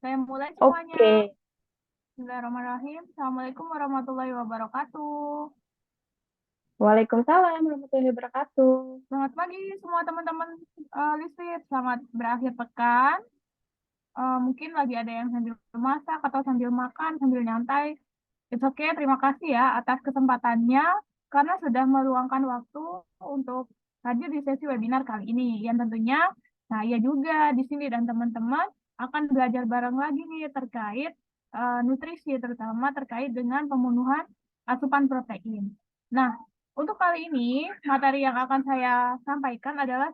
Saya mulai semuanya. Oke, Bismillahirrahmanirrahim. Assalamualaikum warahmatullahi wabarakatuh. Waalaikumsalam warahmatullahi wabarakatuh. Selamat pagi semua teman-teman Lisfit. Selamat berakhir pekan. Mungkin lagi ada yang sambil masak atau sambil makan, sambil nyantai. It's okay, terima kasih ya atas kesempatannya karena sudah meluangkan waktu untuk hadir di sesi webinar kali ini. Yang tentunya saya juga di sini dan teman-teman akan belajar bareng lagi nih terkait nutrisi, terutama terkait dengan pemenuhan asupan protein. Nah, untuk kali ini, materi yang akan saya sampaikan adalah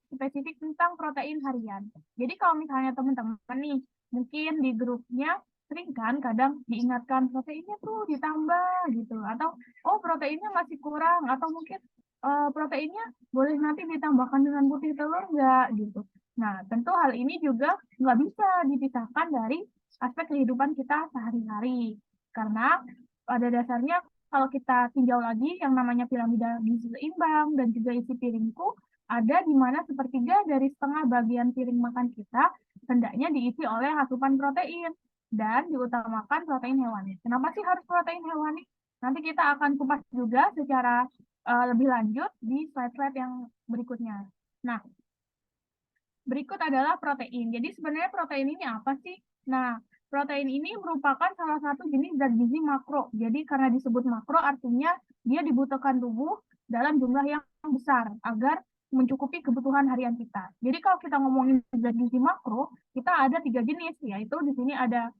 spesifik tentang protein harian. Jadi kalau misalnya teman-teman nih, mungkin di grupnya sering kan kadang diingatkan proteinnya tuh ditambah gitu, atau oh proteinnya masih kurang, atau mungkin proteinnya boleh nanti ditambahkan dengan putih telur nggak gitu. Nah, tentu hal ini juga nggak bisa dipisahkan dari aspek kehidupan kita sehari-hari. Karena pada dasarnya kalau kita tinjau lagi yang namanya piramida gizi seimbang dan juga isi piringku, ada di mana sepertiga dari setengah bagian piring makan kita hendaknya diisi oleh asupan protein dan diutamakan protein hewani. Kenapa sih harus protein hewani? Nanti kita akan kupas juga secara lebih lanjut di slide-slide yang berikutnya. Nah, berikut adalah protein. Jadi sebenarnya protein ini apa sih? Nah, protein ini merupakan salah satu jenis zat gizi makro. Jadi karena disebut makro artinya dia dibutuhkan tubuh dalam jumlah yang besar agar mencukupi kebutuhan harian kita. Jadi kalau kita ngomongin zat gizi makro, kita ada tiga jenis, yaitu di sini ada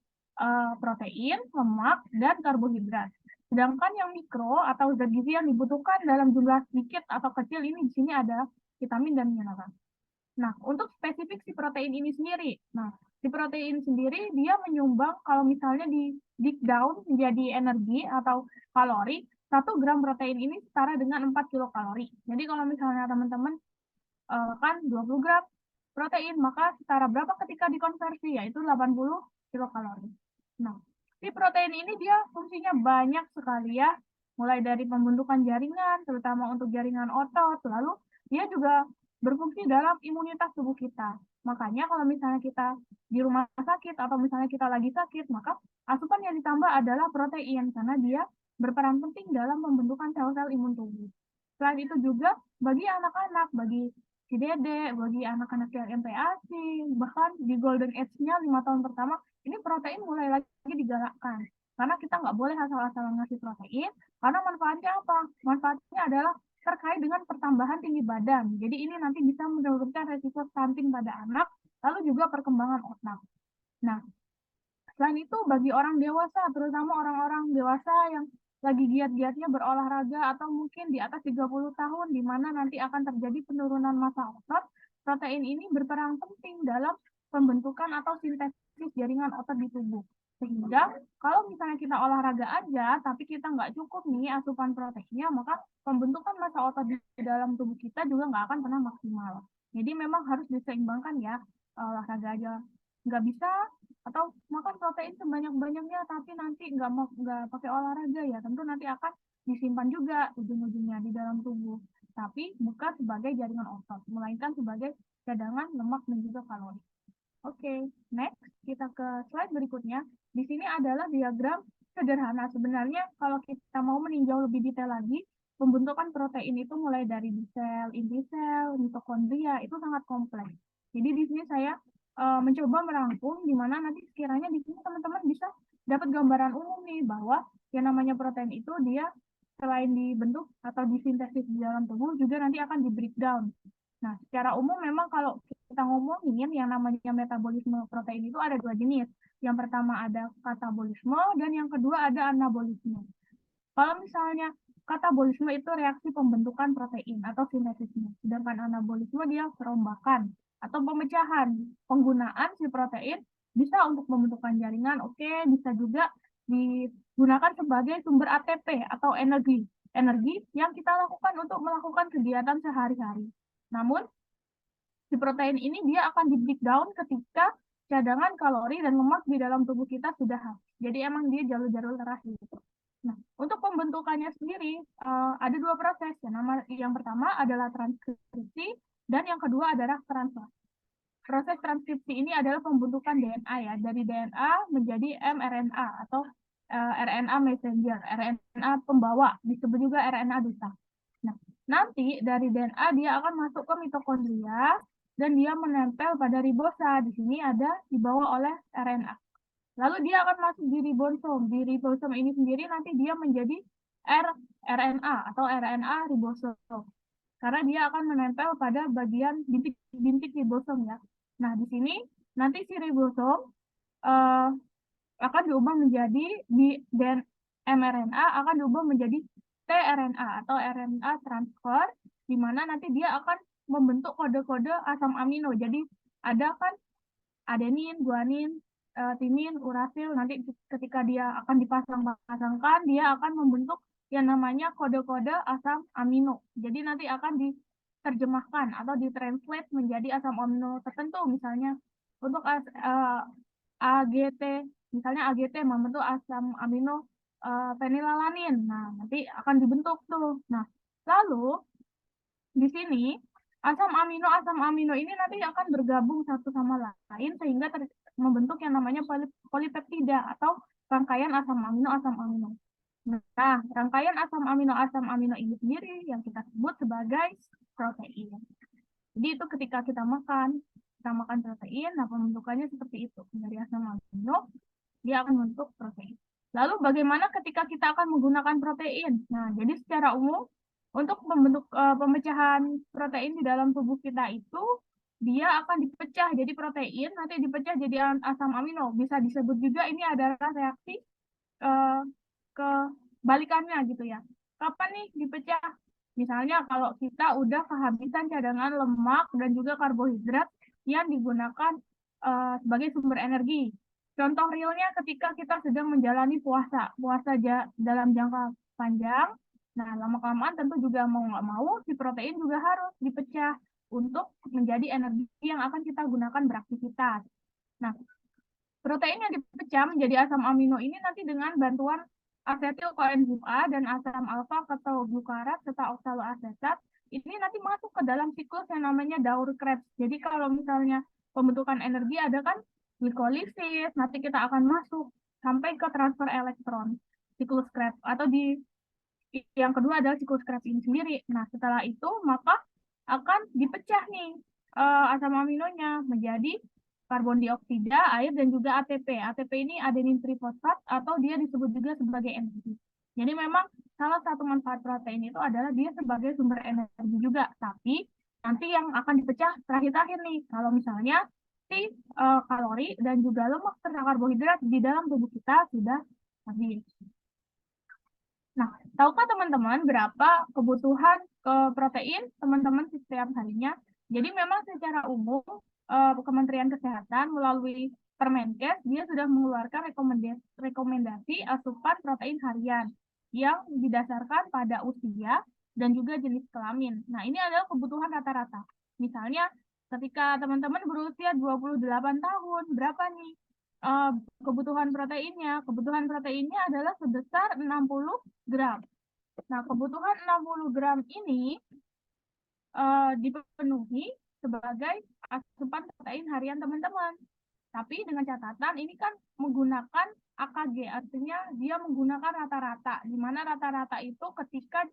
protein, lemak, dan karbohidrat. Sedangkan yang mikro atau zat gizi yang dibutuhkan dalam jumlah sedikit atau kecil ini di sini ada vitamin dan mineral. Nah, untuk spesifik si protein ini sendiri. Nah, si protein sendiri dia menyumbang kalau misalnya di breakdown menjadi energi atau kalori, 1 gram protein ini setara dengan 4 kilokalori. Jadi kalau misalnya teman-teman kan 20 gram protein, maka setara berapa ketika dikonversi? Yaitu 80 kilokalori. Nah, si protein ini dia fungsinya banyak sekali ya, mulai dari pembentukan jaringan, terutama untuk jaringan otot, lalu dia juga berfungsi dalam imunitas tubuh kita. Makanya kalau misalnya kita di rumah sakit atau misalnya kita lagi sakit, maka asupan yang ditambah adalah protein karena dia berperan penting dalam pembentukan sel-sel imun tubuh. Selain itu juga bagi anak-anak, bagi si dede, bagi anak-anak yang MPASI, bahkan di golden age-nya 5 tahun pertama, ini protein mulai lagi digalakkan. Karena kita nggak boleh asal-asalan ngasih protein, karena manfaatnya apa? Manfaatnya adalah terkait dengan pertambahan tinggi badan. Jadi ini nanti bisa menurunkan resiko stunting pada anak, lalu juga perkembangan otak. Nah, selain itu, bagi orang dewasa, terutama orang-orang dewasa yang lagi giat-giatnya berolahraga atau mungkin di atas 30 tahun, di mana nanti akan terjadi penurunan massa otot, protein ini berperan penting dalam pembentukan atau sintesis jaringan otot di tubuh. Sehingga kalau misalnya kita olahraga aja, tapi kita nggak cukup nih asupan proteinnya, maka pembentukan massa otot di dalam tubuh kita juga nggak akan pernah maksimal. Jadi memang harus diseimbangkan ya, olahraga aja nggak bisa atau makan protein sebanyak-banyaknya tapi nanti nggak pakai olahraga ya tentu nanti akan disimpan juga ujung-ujungnya di dalam tubuh tapi bukan sebagai jaringan otot melainkan sebagai cadangan lemak dan juga kalori. Oke, next kita ke slide berikutnya. Di sini adalah diagram sederhana. Sebenarnya kalau kita mau meninjau lebih detail lagi, pembentukan protein itu mulai dari di sel, inti sel, mitokondria, itu sangat kompleks. Jadi di sini saya mencoba merangkum di mana nanti sekiranya di sini teman-teman bisa dapat gambaran umum nih bahwa yang namanya protein itu dia selain dibentuk atau disintesis di dalam tubuh juga nanti akan di breakdown. Nah, secara umum memang kalau kita ngomongin yang namanya metabolisme protein itu ada dua jenis. Yang pertama ada katabolisme dan yang kedua ada anabolisme. Kalau misalnya katabolisme itu reaksi pembentukan protein atau sintetisnya, sedangkan anabolisme dia perombakan atau pemecahan. Penggunaan si protein bisa untuk pembentukan jaringan, oke, bisa juga digunakan sebagai sumber ATP atau energi. Energi yang kita lakukan untuk melakukan kegiatan sehari-hari. Namun, si protein ini dia akan di breakdown ketika cadangan kalori dan lemak di dalam tubuh kita sudah habis. Jadi emang dia jalur-jalur terakhir. Nah, untuk pembentukannya sendiri ada dua proses. Yang pertama adalah transkripsi dan yang kedua adalah translasi. proses transkripsi ini adalah pembentukan DNA ya, dari DNA menjadi mRNA atau RNA messenger, RNA pembawa, disebut juga RNA duta. Nah, nanti dari DNA dia akan masuk ke mitokondria dan dia menempel pada ribosa. Di sini ada dibawa oleh RNA. Lalu dia akan masuk di ribosom. Di ribosom ini sendiri nanti dia menjadi RNA atau RNA ribosom. Karena dia akan menempel pada bagian bintik-bintik ribosom ya. Nah, di sini nanti si ribosom uh, akan diubah menjadi dan mRNA akan diubah menjadi tRNA atau RNA transfer, di mana nanti dia akan membentuk kode-kode asam amino. Jadi ada kan adenin, guanin, timin, urasil. Nanti ketika dia akan dipasang-pasangkan, dia akan membentuk yang namanya kode-kode asam amino. Jadi nanti akan diterjemahkan atau ditranslate menjadi asam amino tertentu. Misalnya untuk AGT, misalnya AGT membentuk asam amino fenilalanin. Nah, nanti akan dibentuk tuh. Nah, lalu di sini asam amino ini nanti akan bergabung satu sama lain sehingga membentuk yang namanya polipeptida atau rangkaian asam amino. Nah, rangkaian asam amino ini sendiri yang kita sebut sebagai protein. Jadi itu ketika kita makan protein, nah pembentukannya seperti itu. Dari asam amino, dia akan membentuk protein. Lalu bagaimana ketika kita akan menggunakan protein? Nah, jadi secara umum untuk membentuk pemecahan protein di dalam tubuh kita itu dia akan dipecah jadi protein, nanti dipecah jadi asam amino. Bisa disebut juga ini adalah reaksi kebalikannya gitu ya. Kapan nih dipecah? Misalnya kalau kita udah kehabisan cadangan lemak dan juga karbohidrat yang digunakan sebagai sumber energi. Contoh realnya ketika kita sedang menjalani puasa dalam jangka panjang. Nah, lama-kelamaan tentu juga mau nggak mau si protein juga harus dipecah untuk menjadi energi yang akan kita gunakan beraktivitas. Nah, protein yang dipecah menjadi asam amino ini nanti dengan bantuan asetil koenzim A dan asam alfa ketoglukarat serta oksaloasetat ini nanti masuk ke dalam siklus yang namanya Daur-Krebs. Jadi kalau misalnya pembentukan energi ada kan glikolisis, nanti kita akan masuk sampai ke transfer elektron, siklus Krebs atau yang kedua adalah siklus Krebs ini sendiri. Nah, setelah itu maka akan dipecah nih asam aminonya menjadi karbon dioksida, air, dan juga ATP. ATP ini adenin trifosfat atau dia disebut juga sebagai energi. Jadi memang salah satu manfaat protein itu adalah dia sebagai sumber energi juga. Tapi nanti yang akan dipecah terakhir-terakhir nih, kalau misalnya si kalori dan juga lemak serta karbohidrat di dalam tubuh kita sudah habis. Nah, tahukah teman-teman berapa kebutuhan protein teman-teman setiap harinya? Jadi memang secara umum Kementerian Kesehatan melalui Permenkes dia sudah mengeluarkan rekomendasi asupan protein harian yang didasarkan pada usia dan juga jenis kelamin. Nah, ini adalah kebutuhan rata-rata. Misalnya ketika teman-teman berusia 28 tahun, berapa nih kebutuhan proteinnya? Kebutuhan proteinnya adalah sebesar 60 gram. Nah, kebutuhan 60 gram ini dipenuhi sebagai asupan protein harian teman-teman. Tapi dengan catatan ini kan menggunakan AKG, artinya dia menggunakan rata-rata, di mana rata-rata itu ketika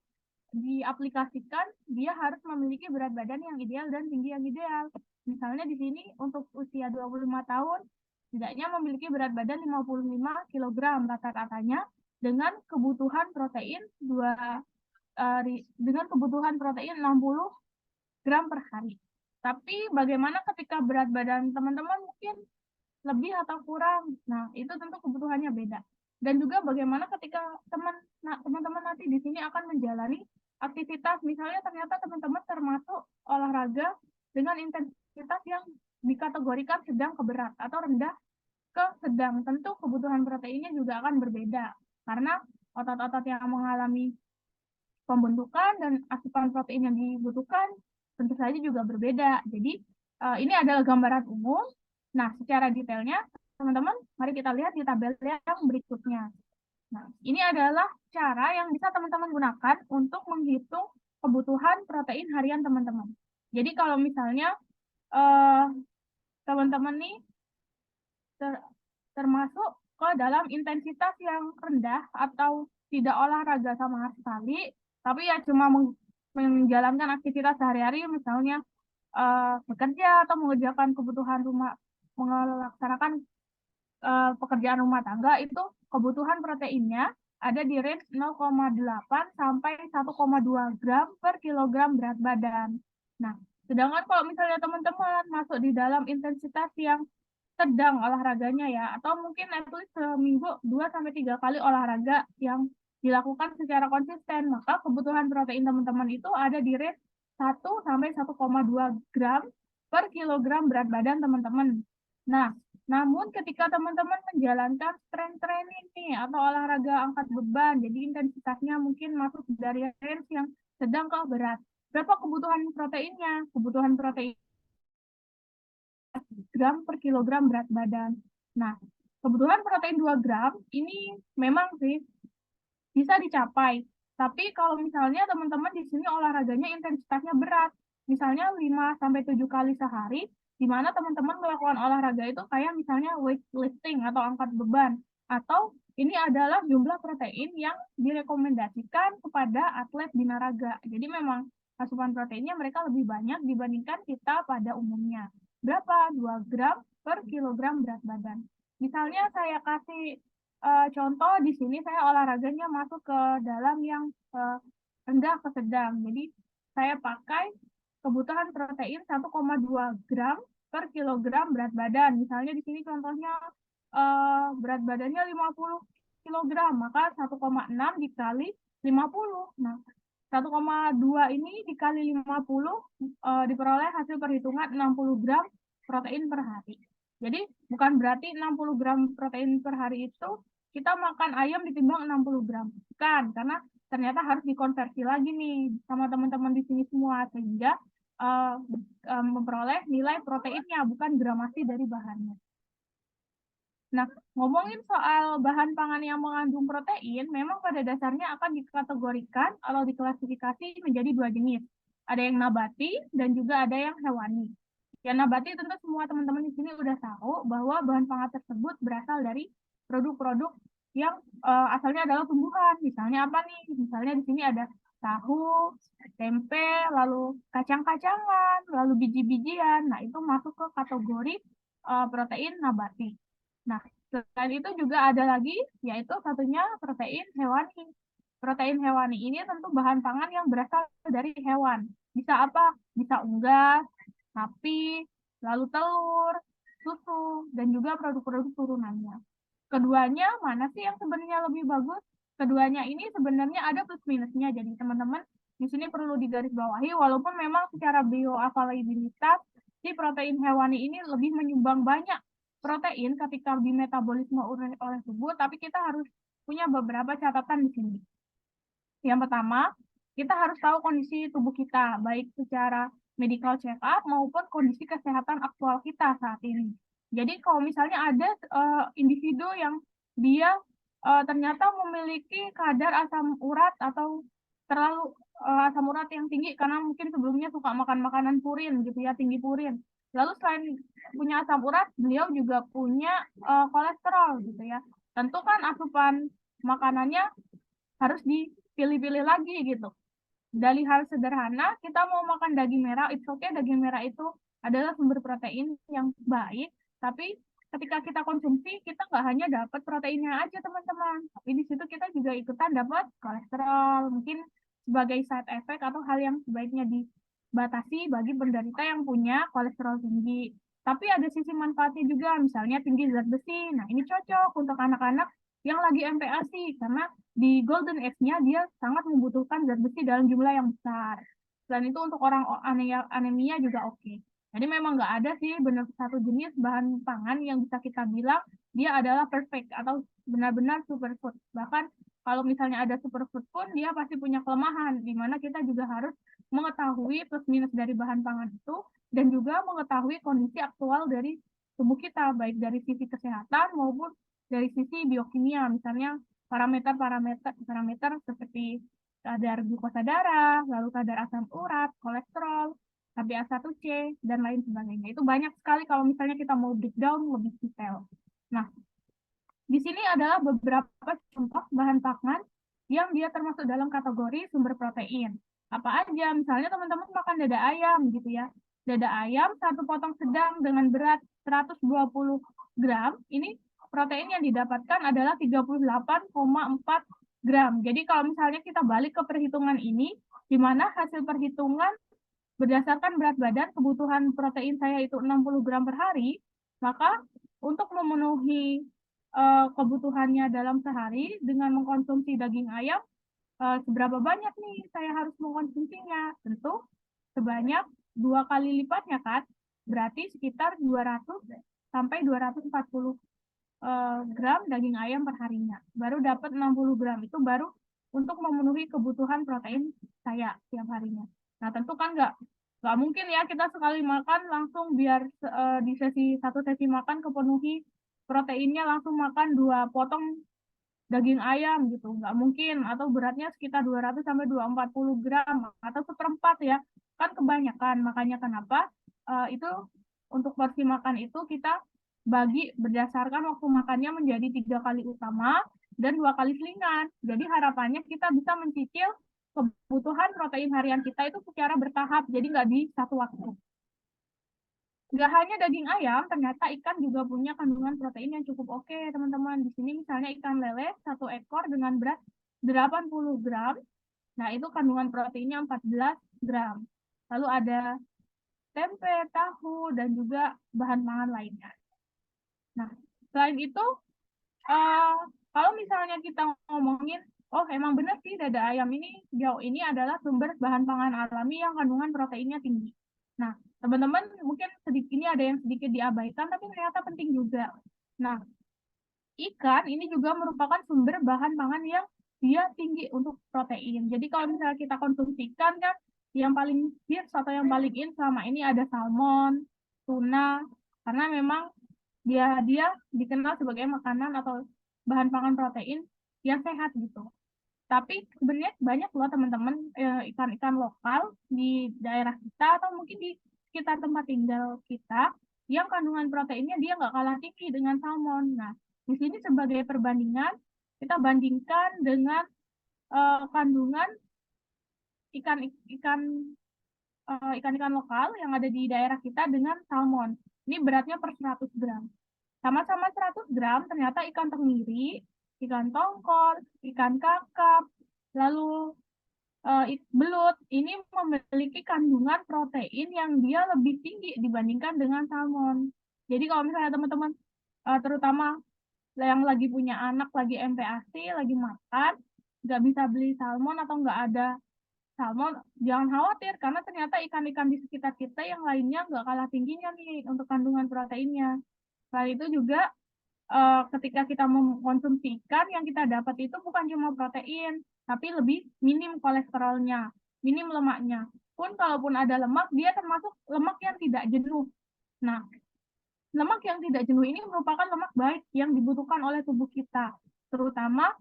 diaplikasikan dia harus memiliki berat badan yang ideal dan tinggi yang ideal. Misalnya di sini untuk usia 25 tahun setidaknya memiliki berat badan 55 kg rata-ratanya dengan kebutuhan protein dengan kebutuhan protein 60 gram per hari. Tapi bagaimana ketika berat badan teman-teman mungkin lebih atau kurang? Nah, itu tentu kebutuhannya beda. Dan juga bagaimana ketika teman-teman nanti di sini akan menjalani aktivitas, misalnya ternyata teman-teman termasuk olahraga dengan intensitas yang dikategorikan sedang ke berat atau rendah ke sedang. Tentu kebutuhan proteinnya juga akan berbeda karena otot-otot yang mengalami pembentukan dan asupan protein yang dibutuhkan tentu saja juga berbeda. Jadi ini adalah gambaran umum. Nah, secara detailnya teman-teman mari kita lihat di tabel yang berikutnya. Nah, ini adalah cara yang bisa teman-teman gunakan untuk menghitung kebutuhan protein harian teman-teman. Jadi kalau misalnya teman-teman nih ter- termasuk ke dalam intensitas yang rendah atau tidak olahraga sama sekali, tapi ya cuma menjalankan aktivitas sehari-hari, misalnya bekerja atau mengerjakan kebutuhan rumah, melaksanakan pekerjaan rumah tangga, itu kebutuhan proteinnya ada di range 0,8 sampai 1,2 gram per kilogram berat badan. Nah, sedangkan kalau misalnya teman-teman masuk di dalam intensitas yang sedang olahraganya ya, atau mungkin at least seminggu 2 sampai 3 kali olahraga yang dilakukan secara konsisten, maka kebutuhan protein teman-teman itu ada di range 1 sampai 1,2 gram per kilogram berat badan teman-teman. Nah, namun ketika teman-teman menjalankan strength training nih atau olahraga angkat beban, jadi intensitasnya mungkin masuk dari range yang sedang ke berat. Berapa kebutuhan proteinnya? Kebutuhan protein gram per kilogram berat badan. Nah, kebutuhan protein 2 gram ini memang sih bisa dicapai. Tapi kalau misalnya teman-teman di sini olahraganya intensitasnya berat, misalnya 5 sampai 7 kali sehari, di mana teman-teman melakukan olahraga itu kayak misalnya weightlifting atau angkat beban, atau ini adalah jumlah protein yang direkomendasikan kepada atlet binaraga. Jadi memang asupan proteinnya mereka lebih banyak dibandingkan kita pada umumnya. Berapa? 2 gram per kilogram berat badan. Misalnya saya kasih contoh di sini saya olahraganya masuk ke dalam yang rendah ke sedang. Jadi saya pakai kebutuhan protein 1,2 gram per kilogram berat badan. Misalnya di sini contohnya berat badannya 50 kilogram, maka 1,6 dikali 50. Nah, 1,2 ini dikali 50 diperoleh hasil perhitungan 60 gram protein per hari. Jadi bukan berarti 60 gram protein per hari itu kita makan ayam ditimbang 60 gram. Bukan, karena ternyata harus dikonversi lagi nih sama teman-teman di sini semua sehingga uh, memperoleh nilai proteinnya bukan gramasi dari bahannya. Nah, ngomongin soal bahan pangan yang mengandung protein, memang pada dasarnya akan dikategorikan atau diklasifikasi menjadi dua jenis. Ada yang nabati dan juga ada yang hewani. Yang nabati tentu semua teman-teman di sini udah tahu bahwa bahan pangan tersebut berasal dari produk-produk yang asalnya adalah tumbuhan. Misalnya apa nih? Misalnya di sini ada tahu, tempe, lalu kacang-kacangan, lalu biji-bijian. Nah, itu masuk ke kategori protein nabati. Nah, selain itu juga ada lagi, yaitu satunya protein hewani. Protein hewani ini tentu bahan pangan yang berasal dari hewan. Bisa apa? Bisa unggas, sapi, lalu telur, susu, dan juga produk-produk turunannya. Keduanya mana sih yang sebenarnya lebih bagus? Keduanya ini sebenarnya ada plus minusnya. Jadi teman-teman di sini perlu digarisbawahi, walaupun memang secara bioavailabilitas si protein hewani ini lebih menyumbang banyak protein ketika dimetabolisme oleh tubuh, tapi kita harus punya beberapa catatan di sini. Yang pertama, kita harus tahu kondisi tubuh kita, baik secara medical check up maupun kondisi kesehatan aktual kita saat ini. Jadi kalau misalnya ada individu yang dia ternyata memiliki kadar asam urat atau terlalu asam urat yang tinggi karena mungkin sebelumnya suka makan makanan purin gitu ya, tinggi purin. Lalu selain punya asam urat, beliau juga punya kolesterol gitu ya. Tentu kan asupan makanannya harus dipilih-pilih lagi gitu. Dari hal sederhana, kita mau makan daging merah, it's okay, daging merah itu adalah sumber protein yang baik, tapi ketika kita konsumsi, kita nggak hanya dapat proteinnya aja teman-teman, tapi di situ kita juga ikutan dapat kolesterol, mungkin sebagai side effect atau hal yang sebaiknya dibatasi bagi penderita yang punya kolesterol tinggi. Tapi ada sisi manfaatnya juga, misalnya tinggi zat besi. Nah, ini cocok untuk anak-anak yang lagi MPASI, karena di golden age-nya dia sangat membutuhkan zat besi dalam jumlah yang besar. Selain itu untuk orang anemia juga oke. Jadi memang nggak ada sih benar satu jenis bahan pangan yang bisa kita bilang dia adalah perfect atau benar-benar superfood. Bahkan kalau misalnya ada superfood pun dia pasti punya kelemahan, di mana kita juga harus mengetahui plus minus dari bahan pangan itu dan juga mengetahui kondisi aktual dari tubuh kita, baik dari sisi kesehatan maupun dari sisi biokimia, misalnya parameter seperti kadar glukosa darah, lalu kadar asam urat, kolesterol, HbA1c, dan lain sebagainya. Itu banyak sekali kalau misalnya kita mau breakdown lebih detail. Nah, di sini adalah beberapa contoh bahan pangan yang dia termasuk dalam kategori sumber protein. Apa aja? Misalnya teman-teman makan dada ayam gitu ya. Dada ayam satu potong sedang dengan berat 120 gram, ini protein yang didapatkan adalah 38,4 gram. Jadi kalau misalnya kita balik ke perhitungan ini, di mana hasil perhitungan berdasarkan berat badan kebutuhan protein saya itu 60 gram per hari, maka untuk memenuhi kebutuhannya dalam sehari dengan mengkonsumsi daging ayam, seberapa banyak nih saya harus mengkonsumsinya? Tentu sebanyak 2 kali lipatnya kan, berarti sekitar 200 sampai 240 gram daging ayam per harinya. Baru dapat 60 gram, itu baru untuk memenuhi kebutuhan protein saya tiap harinya. Nah, tentu kan nggak mungkin ya kita sekali makan langsung biar di satu sesi makan kepenuhi proteinnya, langsung makan 2 potong daging ayam gitu, nggak mungkin. Atau beratnya sekitar 200 sampai 240 gram atau seperempat ya, kan kebanyakan. Makanya kenapa itu untuk porsi makan itu kita bagi berdasarkan waktu makannya menjadi 3 kali utama dan 2 kali selingan. Jadi harapannya kita bisa mencicil kebutuhan protein harian kita itu secara bertahap, jadi nggak di satu waktu. Nggak hanya daging ayam, ternyata ikan juga punya kandungan protein yang cukup oke, teman-teman. Di sini misalnya ikan lele, satu ekor dengan berat 80 gram. Nah, itu kandungan proteinnya 14 gram. Lalu ada tempe, tahu, dan juga bahan pangan lainnya. Nah, selain itu, uh, kalau misalnya kita ngomongin, oh emang benar sih dada ayam ini jauh ini adalah sumber bahan pangan alami yang kandungan proteinnya tinggi. Nah, teman-teman mungkin sedikit ini ada yang sedikit diabaikan, tapi ternyata penting juga. Nah, ikan ini juga merupakan sumber bahan pangan yang dia tinggi untuk protein. Jadi kalau misalnya kita konsumsi ikan kan, yang paling hits atau yang paling in selama ini ada salmon, tuna, karena memang dia dikenal sebagai makanan atau bahan pangan protein yang sehat gitu. Tapi sebenarnya banyak loh teman-teman ikan-ikan lokal di daerah kita atau mungkin di sekitar tempat tinggal kita yang kandungan proteinnya dia nggak kalah tinggi dengan salmon. Nah, di sini sebagai perbandingan kita bandingkan dengan kandungan ikan-ikan ikan-ikan lokal yang ada di daerah kita dengan salmon. Ini beratnya per 100 gram. Sama-sama 100 gram, ternyata ikan tenggiri, ikan tongkol, ikan kakap, lalu belut, ini memiliki kandungan protein yang dia lebih tinggi dibandingkan dengan salmon. Jadi kalau misalnya teman-teman, terutama yang lagi punya anak, lagi MPASI, lagi makan, nggak bisa beli salmon atau nggak ada salmon, jangan khawatir, karena ternyata ikan-ikan di sekitar kita yang lainnya nggak kalah tingginya nih untuk kandungan proteinnya. Selain itu juga ketika kita mengkonsumsi ikan, yang kita dapat itu bukan cuma protein, tapi lebih minim kolesterolnya, minim lemaknya. Pun kalaupun ada lemak, dia termasuk lemak yang tidak jenuh. Nah, lemak yang tidak jenuh ini merupakan lemak baik yang dibutuhkan oleh tubuh kita, terutama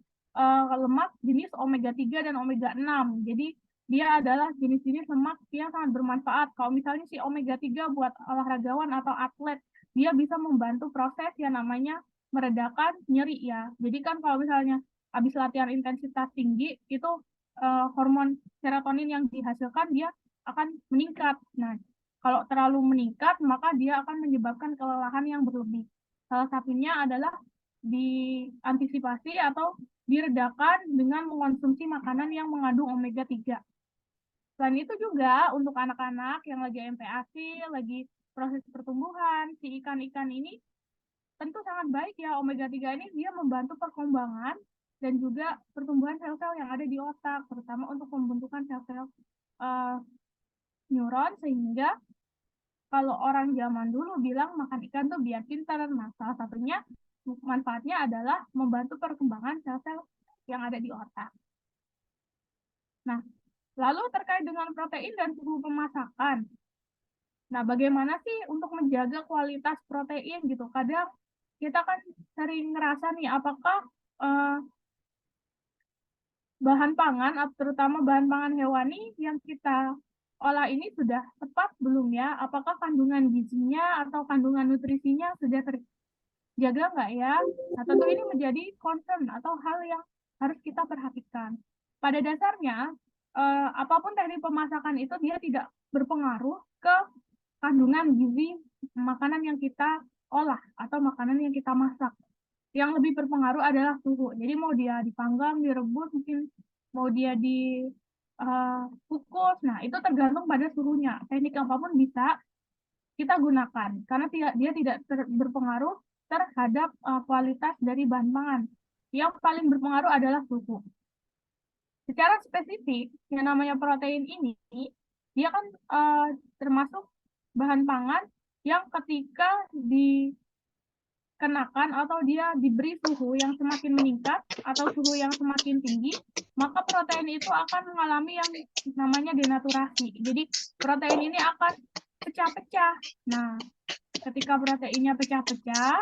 lemak jenis omega 3 dan omega 6. Jadi dia adalah jenis-jenis lemak yang sangat bermanfaat. Kalau misalnya si omega 3 buat olahragawan atau atlet, dia bisa membantu proses yang namanya meredakan nyeri ya. Jadi kan kalau misalnya habis latihan intensitas tinggi, itu hormon serotonin yang dihasilkan dia akan meningkat. Nah, kalau terlalu meningkat, maka dia akan menyebabkan kelelahan yang berlebih. Salah satunya adalah diantisipasi atau diredakan dengan mengkonsumsi makanan yang mengandung omega 3. Selain itu juga untuk anak-anak yang lagi MPASI, lagi proses pertumbuhan, si ikan-ikan ini tentu sangat baik ya. Omega 3 ini dia membantu perkembangan dan juga pertumbuhan sel-sel yang ada di otak, terutama untuk pembentukan sel-sel neuron, sehingga kalau orang zaman dulu bilang makan ikan tuh biar pintar, nah salah satunya manfaatnya adalah membantu perkembangan sel-sel yang ada di otak. Nah, lalu terkait dengan protein dan suhu pemasakan. Nah, bagaimana sih untuk menjaga kualitas protein gitu? Kadang kita kan sering ngerasa nih, apakah bahan pangan, terutama bahan pangan hewani yang kita olah ini sudah tepat belum ya? Apakah kandungan gizinya atau kandungan nutrisinya sudah terjaga nggak ya? Nah, tentu ini menjadi concern atau hal yang harus kita perhatikan. Pada dasarnya, apapun teknik pemasakan itu dia tidak berpengaruh ke kandungan gizi makanan yang kita olah atau makanan yang kita masak. Yang lebih berpengaruh adalah suhu. Jadi mau dia dipanggang, direbus, mungkin mau dia dikukus. Nah, itu tergantung pada suhunya. Teknik apapun bisa kita gunakan karena dia tidak berpengaruh terhadap kualitas dari bahan pangan. Yang paling berpengaruh adalah suhu. Secara spesifik, yang namanya protein ini, dia kan termasuk bahan pangan yang ketika dikenakan atau dia diberi suhu yang semakin meningkat atau suhu yang semakin tinggi, maka protein itu akan mengalami yang namanya denaturasi. Jadi protein ini akan pecah-pecah. Nah, ketika proteinnya pecah-pecah,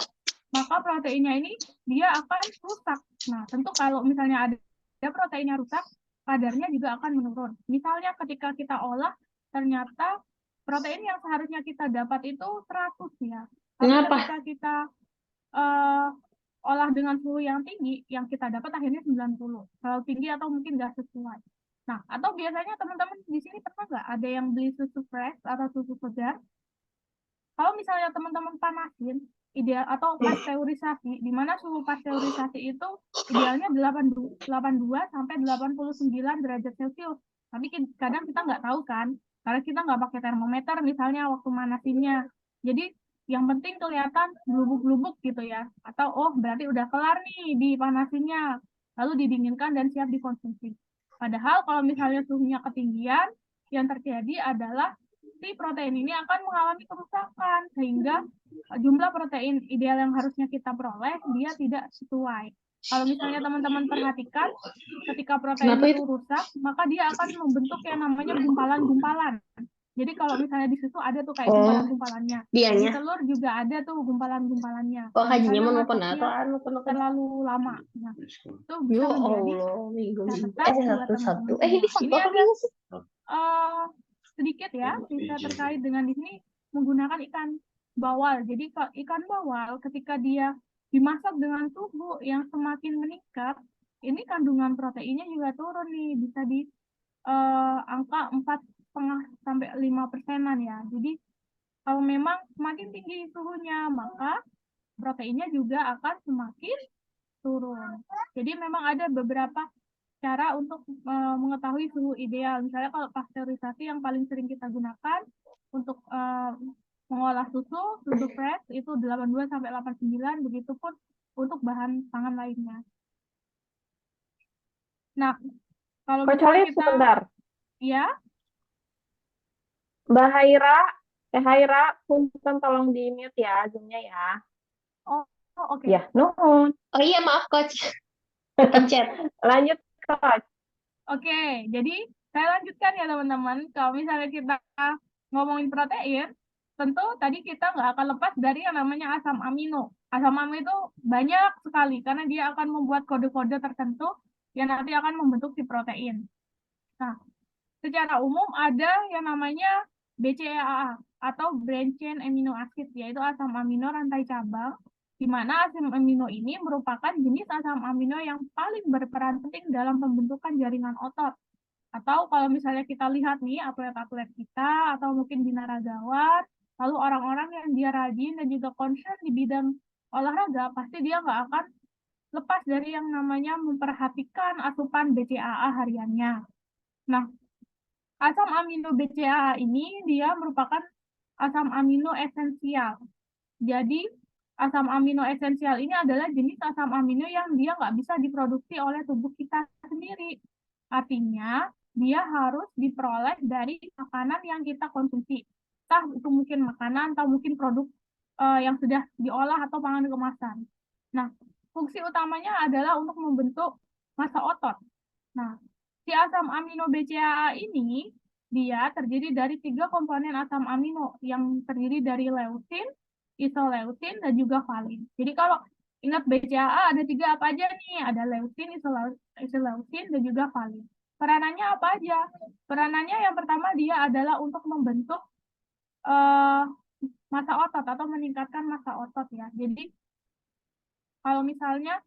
maka proteinnya ini dia akan rusak. Nah, tentu kalau misalnya ada proteinnya rusak, kadarnya juga akan menurun. Misalnya ketika kita olah, ternyata protein yang seharusnya kita dapat itu 100 ya. Tapi Kenapa? ketika kita olah dengan suhu yang tinggi, yang kita dapat akhirnya 90. Kalau tinggi atau mungkin nggak sesuai. Nah, atau biasanya teman-teman di sini pernah nggak ada yang beli susu fresh atau susu segar? Kalau misalnya teman-teman panasin, ideal atau pasteurisasi, di mana suhu pasteurisasi itu idealnya 82 sampai 89 derajat Celcius. Tapi kadang kita nggak tahu kan, karena kita nggak pakai termometer misalnya waktu manasinnya. Jadi yang penting kelihatan blubuk-blubuk gitu ya. Atau oh berarti udah kelar nih dipanasinnya, lalu didinginkan dan siap dikonsumsi. Padahal kalau misalnya suhunya ketinggian, yang terjadi adalah si protein ini akan mengalami kerusakan sehingga jumlah protein ideal yang harusnya kita peroleh dia tidak sesuai. Kalau misalnya teman-teman perhatikan ketika protein Kenapa itu itu? rusak, maka dia akan membentuk yang namanya gumpalan-gumpalan. Jadi kalau misalnya di susu ada tuh kayak Oh, gumpalan-gumpalannya. Di dianya. telur juga ada tuh gumpalan-gumpalannya. Oh, Kalau kajinya misalnya mau atau masaknya anu kono kan. terlalu lama. Nah, itu Yo bisa menjadi Allah, minggu catatan buat satu-satu. teman-teman Ini semua. Ini foto apa ada ini sih? sedikit ya, bisa terkait dengan di sini menggunakan ikan bawal. Jadi ikan bawal ketika dia dimasak dengan suhu yang semakin meningkat, ini kandungan proteinnya juga turun nih, bisa di angka 4,5 sampai 5%-an ya. Jadi kalau memang semakin tinggi suhunya, maka proteinnya juga akan semakin turun. Jadi memang ada beberapa cara untuk mengetahui suhu ideal. Misalnya kalau pasteurisasi yang paling sering kita gunakan untuk mengolah susu fresh itu 82 sampai 89, begitupun untuk bahan pangan lainnya. Nah, kalau Kecuali misalnya kita sebentar, ya, Mbak Haira, Haira, punten tolong di mute ya, zoom-nya ya. oh, oke. Ya, nuhun. Oh iya, maaf coach. Kepencet. Lanjut, Coach. Oke, jadi saya lanjutkan ya teman-teman. Kalau misalnya kita ngomongin protein, tentu tadi kita nggak akan lepas dari yang namanya asam amino. Asam amino itu banyak sekali karena dia akan membuat kode-kode tertentu yang nanti akan membentuk si protein. Nah, secara umum ada yang namanya BCAA atau branch chain amino acid, yaitu asam amino rantai cabang, di mana asam amino ini merupakan jenis asam amino yang paling berperan penting dalam pembentukan jaringan otot. Atau kalau misalnya kita lihat nih atlet-atlet kita atau mungkin binaragawan, lalu orang-orang yang dia rajin dan juga concern di bidang olahraga, pasti dia nggak akan lepas dari yang namanya memperhatikan asupan BCAA hariannya. Nah, asam amino BCAA ini dia merupakan asam amino esensial. Jadi, asam amino esensial ini adalah jenis asam amino yang dia nggak bisa diproduksi oleh tubuh kita sendiri. Artinya, dia harus diperoleh dari makanan yang kita konsumsi. Entah itu mungkin makanan atau mungkin produk yang sudah diolah atau pangan kemasan. Nah, fungsi utamanya adalah untuk membentuk massa otot. Nah, si asam amino BCAA ini dia terdiri dari 3 komponen asam amino yang terdiri dari leusin, isoleusin, dan juga valin. Jadi kalau ingat BCAA ada 3 apa aja nih? Ada leusin, isoleusin, dan juga valin. Peranannya apa aja? Peranannya yang pertama dia adalah untuk membentuk eh, massa otot atau meningkatkan massa otot ya. Jadi kalau misalnya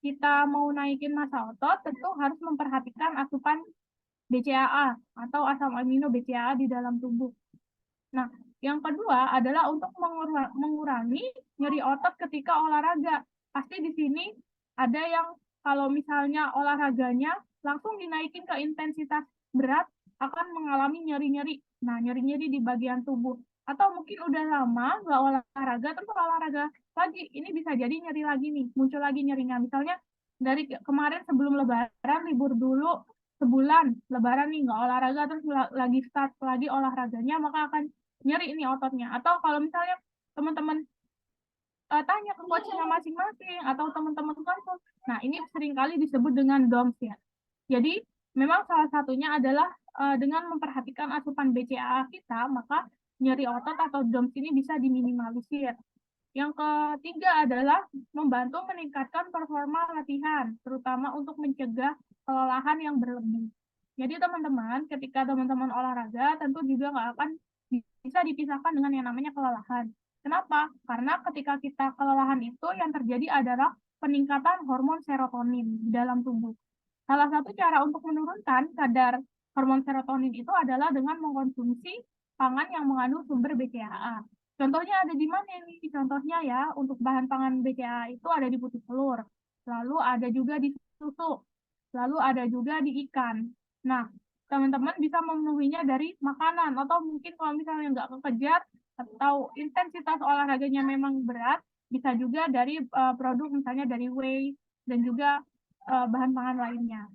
kita mau naikin massa otot, tentu harus memperhatikan asupan BCAA atau asam amino BCAA di dalam tubuh. Nah, yang kedua adalah untuk mengurangi nyeri otot ketika olahraga. Pasti di sini ada yang kalau misalnya olahraganya langsung dinaikin ke intensitas berat akan mengalami nyeri-nyeri. Nah, nyeri-nyeri di bagian tubuh. Atau mungkin udah lama nggak olahraga, terus olahraga lagi. Ini bisa jadi nyeri lagi nih, muncul lagi nyerinya. Misalnya dari kemarin sebelum lebaran, libur dulu, sebulan lebaran nih nggak olahraga, terus lagi start lagi olahraganya, maka akan nyeri ini ototnya. Atau kalau misalnya teman-teman tanya ke coachnya masing-masing atau teman-teman konsul, nah ini seringkali disebut dengan DOMS ya. Jadi memang salah satunya adalah dengan memperhatikan asupan BCAA kita, maka nyeri otot atau DOMS ini bisa diminimalisir. Yang ketiga adalah membantu meningkatkan performa latihan, terutama untuk mencegah kelelahan yang berlebih. Jadi teman-teman, ketika teman-teman olahraga, tentu juga nggak akan bisa dipisahkan dengan yang namanya kelelahan. Kenapa? Karena ketika kita kelelahan itu yang terjadi adalah peningkatan hormon serotonin di dalam tubuh. Salah satu cara untuk menurunkan kadar hormon serotonin itu adalah dengan mengkonsumsi pangan yang mengandung sumber BCAA. Contohnya ada di mana nih? Contohnya ya, untuk bahan pangan BCAA itu ada di putih telur, lalu ada juga di susu, lalu ada juga di ikan. Nah, teman-teman bisa memenuhinya dari makanan, atau mungkin kalau misalnya nggak kekejar, atau intensitas olahraganya memang berat, bisa juga dari produk misalnya dari whey, dan juga bahan pangan lainnya.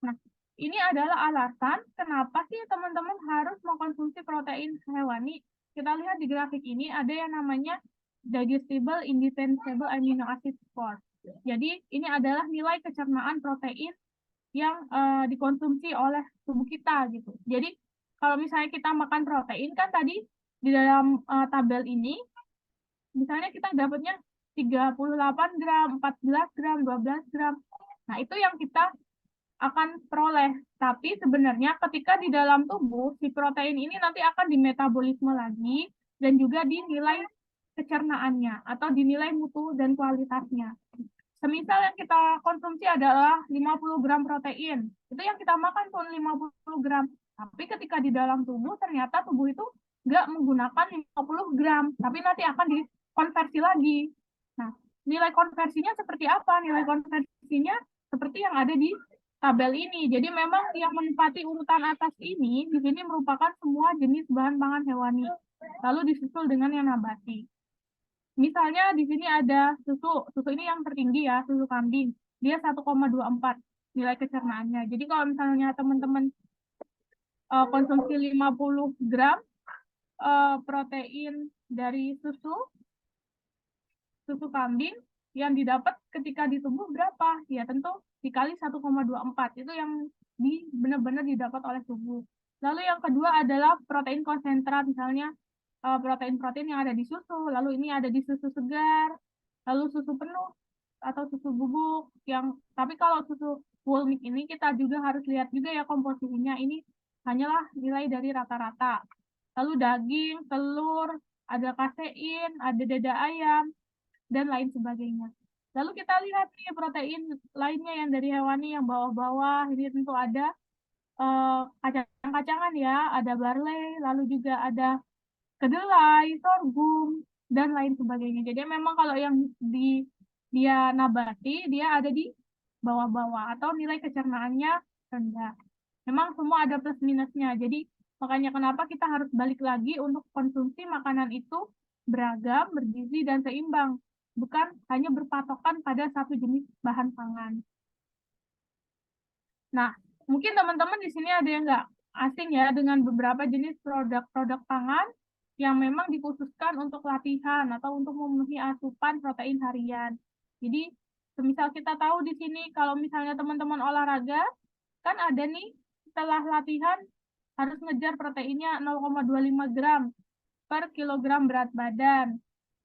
Nah, ini adalah alasan kenapa sih teman-teman harus mengkonsumsi protein hewani. Kita lihat di grafik ini ada yang namanya digestible indispensable amino acid score. Jadi ini adalah nilai kecernaan protein yang dikonsumsi oleh tubuh kita gitu. Jadi kalau misalnya kita makan protein kan tadi di dalam tabel ini misalnya kita dapatnya 38 gram, 14 gram, 12 gram. Nah, itu yang kita akan peroleh. Tapi sebenarnya ketika di dalam tubuh, si protein ini nanti akan dimetabolisme lagi dan juga dinilai kecernaannya atau dinilai mutu dan kualitasnya. Semisal yang kita konsumsi adalah 50 gram protein, itu yang kita makan pun 50 gram. Tapi ketika di dalam tubuh, ternyata tubuh itu nggak menggunakan 50 gram, tapi nanti akan dikonversi lagi. Nah, nilai konversinya seperti apa? Nilai konversinya seperti yang ada di tabel ini. Jadi memang yang menempati urutan atas ini, di sini merupakan semua jenis bahan pangan hewani. Lalu disusul dengan yang nabati. Misalnya di sini ada susu ini yang tertinggi ya, susu kambing. Dia 1,24 nilai kecernaannya. Jadi kalau misalnya teman-teman konsumsi 50 gram protein dari susu kambing, yang didapat ketika di tubuh berapa? Ya tentu dikali 1,24. Itu yang benar-benar didapat oleh tubuh. Lalu yang kedua adalah protein konsentrat, misalnya protein-protein yang ada di susu, lalu ini ada di susu segar, lalu susu penuh atau susu bubuk tapi kalau susu whole milk ini kita juga harus lihat juga ya komposisinya, ini hanyalah nilai dari rata-rata. Lalu daging, telur, ada kasein, ada dada ayam, dan lain sebagainya. Lalu kita lihat nih protein lainnya yang dari hewani yang bawah-bawah, ini tentu ada kacang-kacangan ya, ada barley, lalu juga ada kedelai, sorghum, dan lain sebagainya. Jadi memang kalau yang dia nabati, dia ada di bawah-bawah atau nilai kecernaannya rendah. Memang semua ada plus minusnya. Jadi makanya kenapa kita harus balik lagi untuk konsumsi makanan itu beragam, bergizi, dan seimbang. Bukan hanya berpatokan pada satu jenis bahan pangan. Nah, mungkin teman-teman di sini ada yang nggak asing ya dengan beberapa jenis produk-produk pangan yang memang dikhususkan untuk latihan atau untuk memenuhi asupan protein harian. Jadi, semisal kita tahu di sini kalau misalnya teman-teman olahraga, kan ada nih setelah latihan harus ngejar proteinnya 0,25 gram per kilogram berat badan.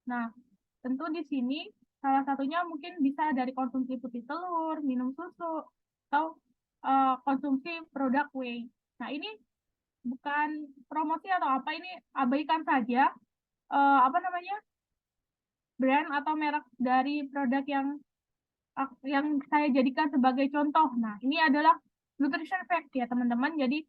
Nah, tentu di sini salah satunya mungkin bisa dari konsumsi putih telur, minum susu, atau konsumsi produk whey. Nah, ini bukan promosi atau apa, ini abaikan saja apa namanya, brand atau merek dari produk yang saya jadikan sebagai contoh. Nah, ini adalah nutrition fact ya teman-teman. Jadi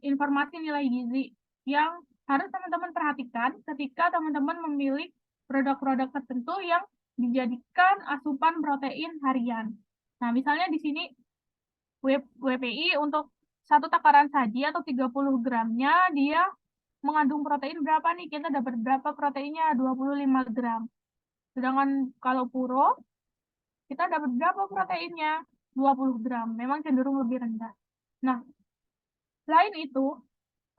informasi nilai gizi yang harus teman-teman perhatikan ketika teman-teman memilih produk-produk tertentu yang dijadikan asupan protein harian. Nah, misalnya di sini WPI untuk satu takaran saji atau 30 gramnya dia mengandung protein berapa nih? Kita dapat berapa proteinnya? 25 gram. Sedangkan kalau puro kita dapat berapa proteinnya? 20 gram. Memang cenderung lebih rendah. Nah, selain itu,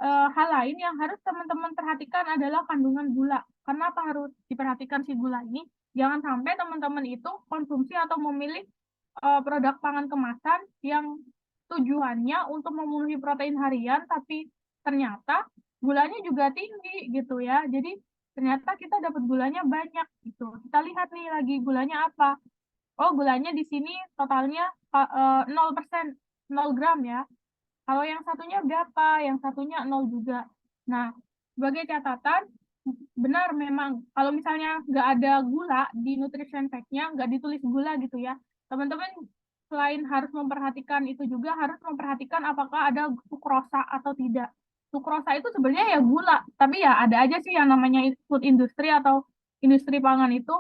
hal lain yang harus teman-teman perhatikan adalah kandungan gula. Kenapa harus diperhatikan si gula ini? Jangan sampai teman-teman itu konsumsi atau memilih produk pangan kemasan yang tujuannya untuk memenuhi protein harian, tapi ternyata gulanya juga tinggi gitu ya. Jadi ternyata kita dapat gulanya banyak gitu. Kita lihat nih lagi gulanya apa. Oh, gulanya di sini totalnya 0%, 0 gram ya. Kalau yang satunya berapa? Yang satunya 0 juga. Nah, sebagai catatan, benar memang kalau misalnya nggak ada gula di nutrition fact-nya, nggak ditulis gula gitu ya, teman-teman selain harus memperhatikan itu juga harus memperhatikan apakah ada sukrosa atau tidak. Sukrosa itu sebenarnya ya gula, tapi ya ada aja sih yang namanya food industry atau industri pangan itu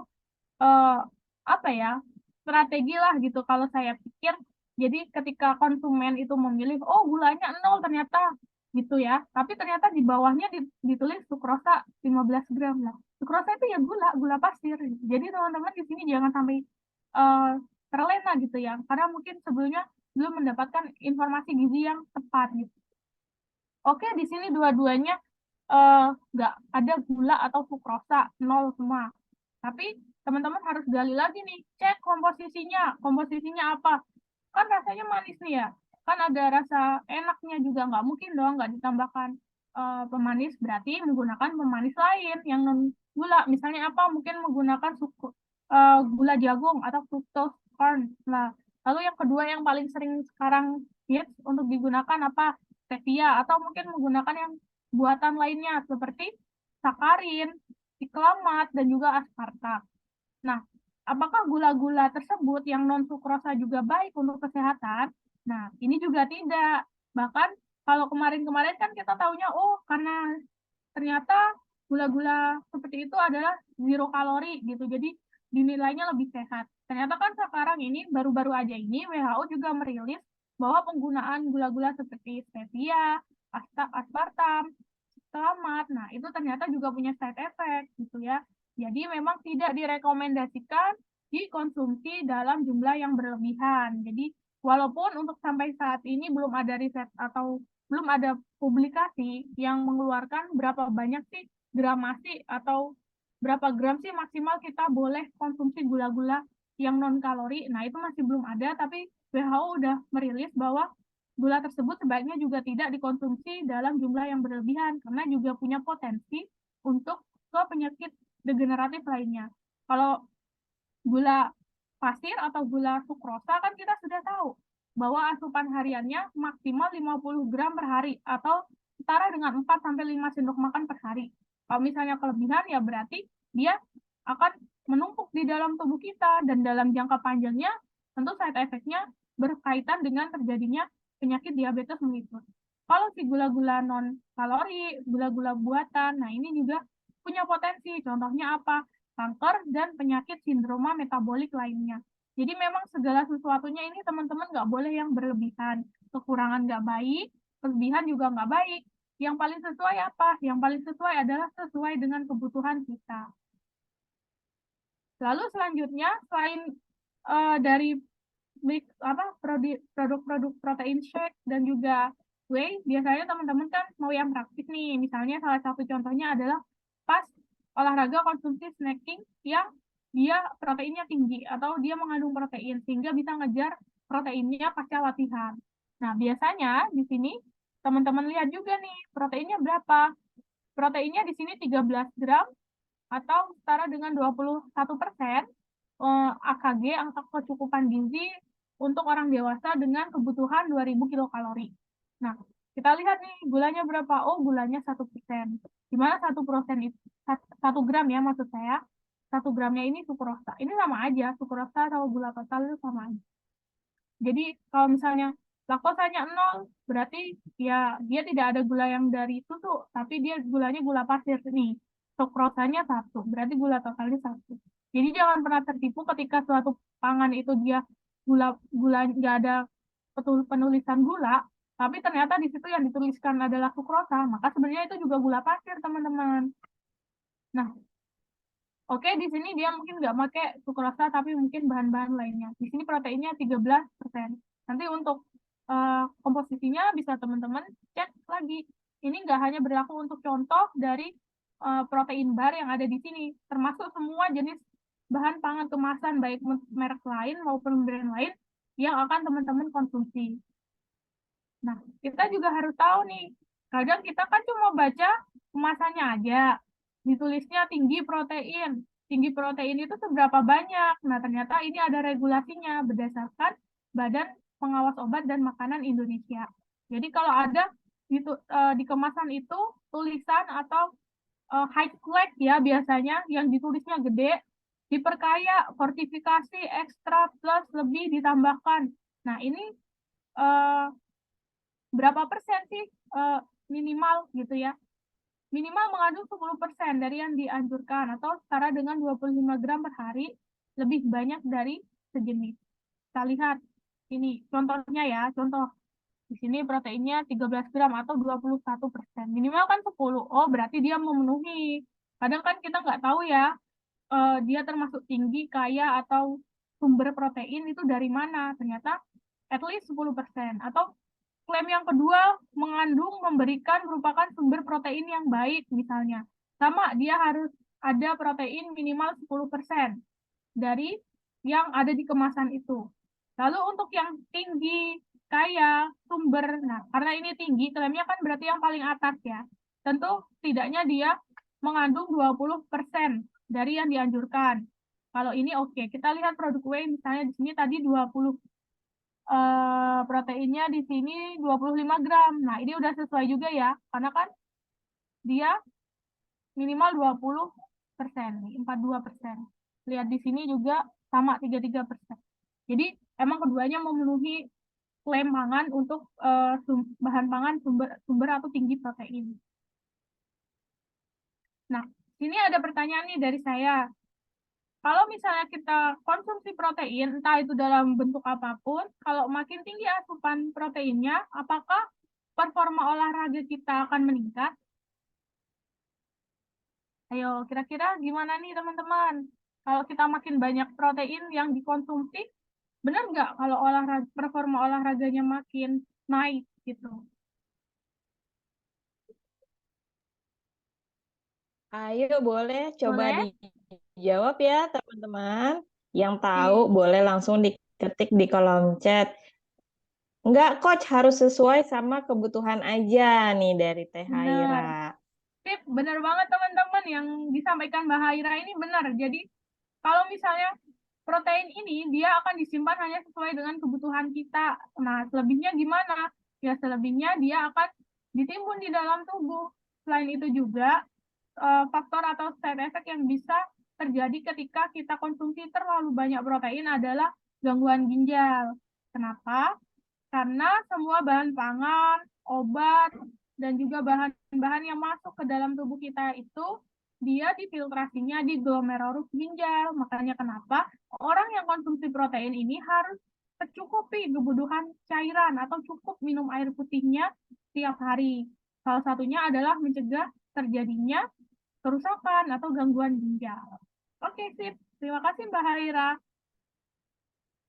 eh, apa ya, strategi lah gitu kalau saya pikir. Jadi ketika konsumen itu memilih, oh gulanya 0 ternyata gitu ya, tapi ternyata di bawahnya ditulis sukrosa 15 gram lah. Sukrosa itu ya gula pasir. Jadi teman-teman di sini jangan sampai eh, terlena gitu ya, karena mungkin sebelumnya belum mendapatkan informasi gizi yang tepat gitu. Oke, di sini dua-duanya nggak ada gula atau sukrosa, 0 semua. Tapi teman-teman harus gali lagi nih, cek komposisinya. Komposisinya apa? Kan rasanya manis nih ya. Kan ada rasa enaknya juga. Nggak mungkin dong nggak ditambahkan pemanis. Berarti menggunakan pemanis lain yang non gula. Misalnya apa? Mungkin menggunakan gula jagung atau fructose corn. Nah, lalu yang kedua yang paling sering sekarang hits untuk digunakan apa? Stevia atau mungkin menggunakan yang buatan lainnya seperti sakarin, siklamat, dan juga aspartam. Nah, apakah gula-gula tersebut yang non-sukrosa juga baik untuk kesehatan? Nah, ini juga tidak. Bahkan kalau kemarin-kemarin kan kita tahunya, oh karena ternyata gula-gula seperti itu adalah zero kalori gitu. Jadi dinilainya lebih sehat. Ternyata kan sekarang ini baru-baru aja ini WHO juga merilis bahwa penggunaan gula-gula seperti stevia, aspartam, selamat. Nah, itu ternyata juga punya side effect gitu ya. Jadi memang tidak direkomendasikan dikonsumsi dalam jumlah yang berlebihan. Jadi walaupun untuk sampai saat ini belum ada riset atau belum ada publikasi yang mengeluarkan berapa banyak sih gramasi atau berapa gram sih maksimal kita boleh konsumsi gula-gula yang non kalori. Nah, itu masih belum ada, tapi WHO udah merilis bahwa gula tersebut sebaiknya juga tidak dikonsumsi dalam jumlah yang berlebihan karena juga punya potensi untuk ke penyakit degeneratif lainnya. Kalau gula pasir atau gula sukrosa kan kita sudah tahu bahwa asupan hariannya maksimal 50 gram per hari atau setara dengan 4 sampai 5 sendok makan per hari. Kalau misalnya kelebihan ya berarti dia akan menumpuk di dalam tubuh kita dan dalam jangka panjangnya tentu side effect-nya berkaitan dengan terjadinya penyakit diabetes mellitus. Kalau si gula-gula non kalori, gula-gula buatan, nah ini juga punya potensi. Contohnya apa? Kanker dan penyakit sindroma metabolik lainnya. Jadi memang segala sesuatunya ini teman-teman nggak boleh yang berlebihan. Kekurangan nggak baik, kelebihan juga nggak baik. Yang paling sesuai apa? Yang paling sesuai adalah sesuai dengan kebutuhan kita. Lalu selanjutnya, selain dari produk-produk protein shake dan juga whey, biasanya teman-teman kan mau yang praktis nih. Misalnya salah satu contohnya adalah pas olahraga konsumsi snacking yang dia proteinnya tinggi atau dia mengandung protein sehingga bisa ngejar proteinnya pasca latihan. Nah, biasanya di sini teman-teman lihat juga nih proteinnya berapa. Proteinnya di sini 13 gram atau setara dengan 21% AKG, angka kecukupan gizi untuk orang dewasa dengan kebutuhan 2000 kilokalori. Nah, kita lihat nih gulanya berapa? Oh, gulanya 1%. Di mana 1% itu 1 gram ya maksud saya. 1 gramnya ini sukrosa. Ini sama aja, sukrosa sama gula total itu sama aja. Jadi kalau misalnya laktosanya 0, berarti ya dia tidak ada gula yang dari susu, tapi dia gulanya gula pasir nih. Sukrosanya 1, berarti gula totalnya 1. Jadi jangan pernah tertipu ketika suatu pangan itu dia gula nggak ada penulisan gula, tapi ternyata di situ yang dituliskan adalah sukrosa, maka sebenarnya itu juga gula pasir, teman-teman. Nah, oke, di sini dia mungkin nggak pakai sukrosa, tapi mungkin bahan-bahan lainnya. Di sini proteinnya 13%. Nanti untuk komposisinya bisa teman-teman cek lagi. Ini nggak hanya berlaku untuk contoh dari protein bar yang ada di sini, termasuk semua jenis bahan pangan kemasan, baik merek lain maupun brand lain yang akan teman-teman konsumsi. Nah, kita juga harus tahu nih, kadang kita kan cuma baca kemasannya aja, ditulisnya tinggi protein. Tinggi protein itu seberapa banyak? Nah, ternyata ini ada regulasinya berdasarkan Badan Pengawas Obat dan Makanan Indonesia. Jadi kalau ada di kemasan itu tulisan atau high flag ya biasanya yang ditulisnya gede, diperkaya, fortifikasi, ekstra, plus, lebih, ditambahkan. Nah, ini uh, berapa persen sih minimal gitu ya? Minimal mengandung 10% dari yang dianjurkan atau setara dengan 25 gram per hari, lebih banyak dari sejenis. Kita lihat ini contohnya ya, contoh di sini proteinnya 13 gram atau 21%. Minimal kan 10. Oh, berarti dia memenuhi. Kadang kan kita nggak tahu ya, dia termasuk tinggi, kaya, atau sumber protein itu dari mana. Ternyata at least 10%. Atau klaim yang kedua, mengandung, memberikan, merupakan sumber protein yang baik misalnya. Sama, dia harus ada protein minimal 10% dari yang ada di kemasan itu. Lalu untuk yang tinggi, kaya, sumber, nah karena ini tinggi, klaimnya kan berarti yang paling atas ya. Tentu tidaknya dia mengandung 20% dari yang dianjurkan. Kalau ini oke, kita lihat produk whey misalnya di sini tadi 20 proteinnya di sini 25 gram. Nah, ini udah sesuai juga ya, karena kan dia minimal 20%, 42%. Lihat di sini juga sama 33%. Jadi emang keduanya memenuhi klaim pangan untuk bahan pangan sumber atau tinggi protein. Nah, sini ada pertanyaan nih dari saya. Kalau misalnya kita konsumsi protein, entah itu dalam bentuk apapun, kalau makin tinggi asupan proteinnya, apakah performa olahraga kita akan meningkat? Ayo, kira-kira gimana nih teman-teman? Kalau kita makin banyak protein yang dikonsumsi, benar nggak kalau performa olahraganya makin naik gitu? Ayo boleh coba Boleh? dijawab ya teman-teman. Yang tahu Oke. boleh langsung diketik di kolom chat. Enggak, coach, harus sesuai sama kebutuhan aja nih dari Teh Benar. Haira. Sip, benar banget teman-teman yang disampaikan Mbak Haira ini benar. Jadi kalau misalnya protein ini dia akan disimpan hanya sesuai dengan kebutuhan kita. Nah, selebihnya gimana? Ya selebihnya dia akan ditimbun di dalam tubuh. Selain itu juga faktor atau side effect yang bisa terjadi ketika kita konsumsi terlalu banyak protein adalah gangguan ginjal. Kenapa? Karena semua bahan pangan, obat, dan juga bahan-bahan yang masuk ke dalam tubuh kita itu dia difiltrasinya di glomerulus ginjal. Makanya kenapa orang yang konsumsi protein ini harus tercukupi kebutuhan cairan atau cukup minum air putihnya tiap hari. Salah satunya adalah mencegah terjadinya kerusakan atau gangguan ginjal. Oke, sip. Terima kasih Mbak Haira.